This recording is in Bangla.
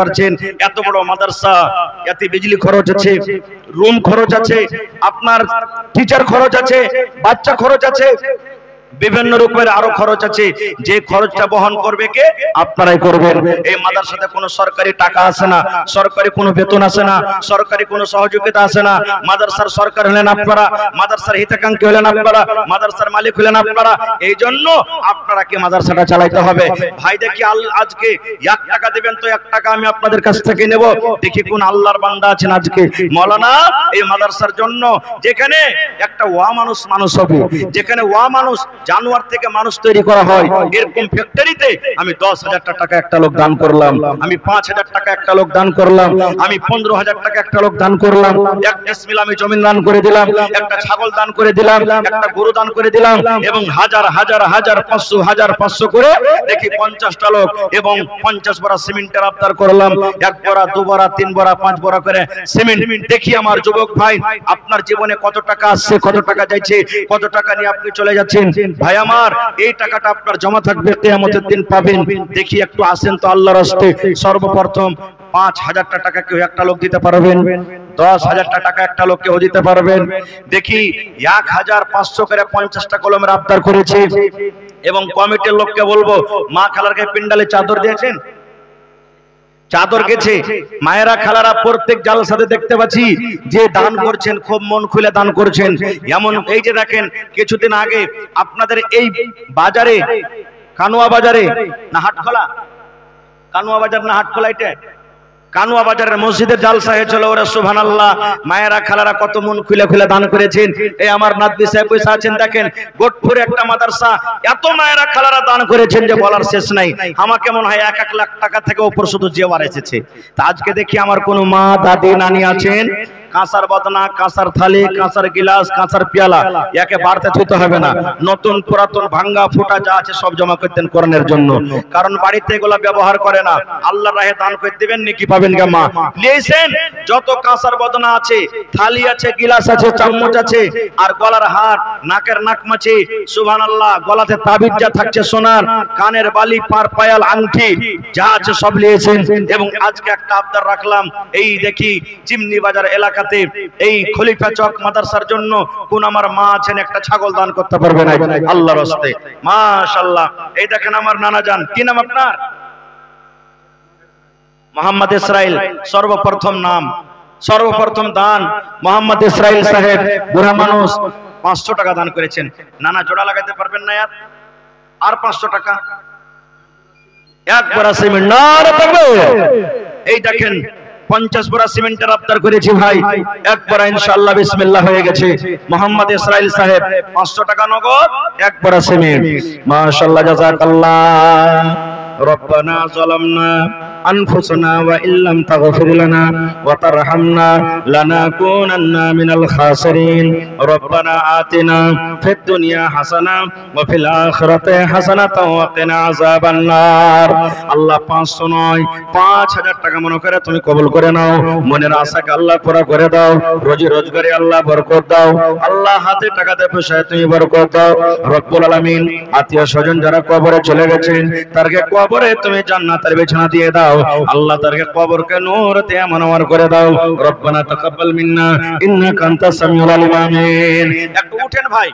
পারছেন এত বড় মাদ্রাসা, এতে বিজলি খরচ আছে, রুম খরচ আছে, আপনার টিচার খরচ আছে, বাচ্চা খরচ আছে, বিভিন্ন রূপের আরো খরচ আছে। যে খরচটা বহন করবে কে? আপনারাই করবেন। এই মাদ্রাসাতে কোনো সরকারি টাকা আসে না, সরকারি কোনো বেতন আসে না, সরকারি কোনো সহযোগিতা আসে না। মাদ্রাসার সরকার হলেন আপনারা, মাদ্রাসার হিতাকাঙ্ক্ষী হলেন আপনারা, মাদ্রাসার মালিক হলেন আপনারা। এই জন্য আপনারা কি মাদ্রাসাটা চালাইতে হবে। ভাই দেখি আজকে 1 টাকা দিবেন তো 1 টাকা আমি আপনাদের কাছ থেকে নেব। দেখি কোন আল্লাহর বান্দা আছেন আজকে মাওলানা এই মাদ্রাসার জন্য, যেখানে একটা ওয়া মানুষ হবে, যেখানে ওয়া মানুষ জানোয়ার থেকে মানুষ তৈরি করা হয়, এরকম ফ্যাক্টরিতে আমি 10,000 টাকা একটা লোক দান করলাম, আমি 5,000 টাকা একটা লোক দান করলাম, আমি 15,000 টাকা একটা লোক দান করলাম, এক ডিসমিল আমি জমি দান করে দিলাম, একটা ছাগল দান করে দিলাম, একটা গরু দান করে দিলাম, এবং হাজার 500 করে দেখি 50টা লোক এবং 50 বড়া সিমেন্টের আবদার করলাম। 1 বড়া 2 বড়া 3 বড়া 5 বড়া করে সিমেন্ট। দেখি আমার যুবক ভাই আপনার জীবনে কত টাকা আসছে, কত টাকা যাচ্ছে, কত টাকা নিয়ে আপনি চলে যাচ্ছেন। ভাই আমার এই টাকাটা আপনার জমা থাকবে, কিয়ামতের দিন পাবেন। দেখি একটু আসেন তো আল্লাহর রাস্তায়। সর্বপ্রথম 5,000 টাকা কেউ একটা লোক দিতে পারবেন? 10,000 টাকা একটা লোক কেউ দিতে পারবেন? দেখি 1,500 করে 50টা কলমের আবদার করেছে, এবং কমিটির লোককে বলবো মা খালারকে পিন্ডালে চাদর দিয়েছেন, চাদর গেছে। মায়েরা খালারা প্রত্যেক জালসাতে দেখতে পাচ্ছি যে দান করছেন, খুব মন খুলে দান করছেন। এমন এই যে দেখেন কিছুদিন আগে আপনাদের এই বাজারে, কানুয়া বাজারে না হাটখোলা, কানুয়া বাজার না হাটখোলা, এটা কানুয়া বাজারের মসজিদের জালসা হয়েছিল। ওরা সুবহানাল্লাহ, মায়েরা খালারা কত মন খুলে খুলে দান করেছেন। এই আমার নাতবি সাহেব বসে আছেন, দেখেন গোটপুরে একটা মাদ্রাসা, এত মায়েরা খালারা দান করেছেন যে বলার শেষ নাই। আমাকে মনে হয় 1 লাখ টাকা থেকে উপর শুধু জেওয়ার এসেছে। তা আজকে দেখি আমার কোন মা দাদি নানি আছেন, কাঁসার বদনা, কাঁসার থালি, কাঁসার গিলাস, কাঁসার পেয়ালা একে বাড়তে ছুতে হবে না, নতুন পুরাতন ভাঙ্গা ফুটা যা আছে সব জমা করতেন কোরআনের জন্য, কারণ বাড়িতে এগুলা ব্যবহার করে না। আল্লাহর রাহে দান করে দিবেন, নাকি পাবেন গা মা। লিয়েছেন যত কাঁসার বদনা আছে, থালি আছে, গিলাস আছে, চামচ আছে, আর গলার হার, নাকের নাকমাছি, সুবহানাল্লাহ, গলাতে তাবিজ যা থাকছে সোনার, কানের বালি, পার পায়াল, আংটি যা আছে সব লিয়েছেন। এবং আজকে একটা আবদার রাখলাম, এই দেখি চিমনি বাজার এলাকা এই খলিফা চক মাদ্রাসার জন্য কোন আমার মা আছেন একটা ছাগল দান করতে পারবে না আল্লাহর রাস্তায়? মাশাআল্লাহ। এই দেখেন আমার নানা জান, কি নাম আপনার? মোহাম্মদ ইসরাইল। সর্বপ্রথম নাম, সর্বপ্রথম দান মোহাম্মদ ইসরাইল সাহেব, বুড়া মানুষ, 500 টাকা দান করেছেন। নানা জোড়া লাগাতে পারবেন না আর 500 টাকা একবার সিমেন্ট না পাবে। এই দেখেন 50 বড়া সিমেন্টের আবদার করেছি ভাই, একবার ইনশাআল্লাহ বিসমিল্লাহ হয়ে গেছে। মোহাম্মদ ইসরাইল সাহেব 500 টাকা নগদ, এক বড়া সিমেন্ট। মাশাআল্লাহ, জাযাকাল্লাহ। রব্বানা যালামনা আনফুসানা ওয়া ইল্লাম তাগফির লানা ওয়া তারহামনা লানাকুনান্না মিনাল খাসিরিন। রব্বানা আতিনা ফিদ দুনিয়া হাসানা ওয়া ফিল আখিরাতি হাসানাতাও ওয়া কিনা আযাবান নার। আল্লাহ 500 নয় 5,000 টাকা মনে করে তুমি কবুল করে নাও। মনের আশাকে আল্লাহ পুরা করে দাও। রোজি রোজগারে আল্লাহ বরকত দাও। আল্লাহ হাতে টাকাতে পয়সায় তুমি বরকত দাও রব্বুল আলামিন। আত্মীয় স্বজন যারা কবরে চলে গেছেন, তারকে কবরে তুমি জান্নাতের বিছানা দিয়ে দাও। আল্লাহ তারকে কবরকে নূরতে আমনওয়ার করে দাও। রব্বানা তাকাব্বাল মিন্না ইন্নাকা আনতাস সামিউল আলিম। আমিন। একটু উঠেন ভাই।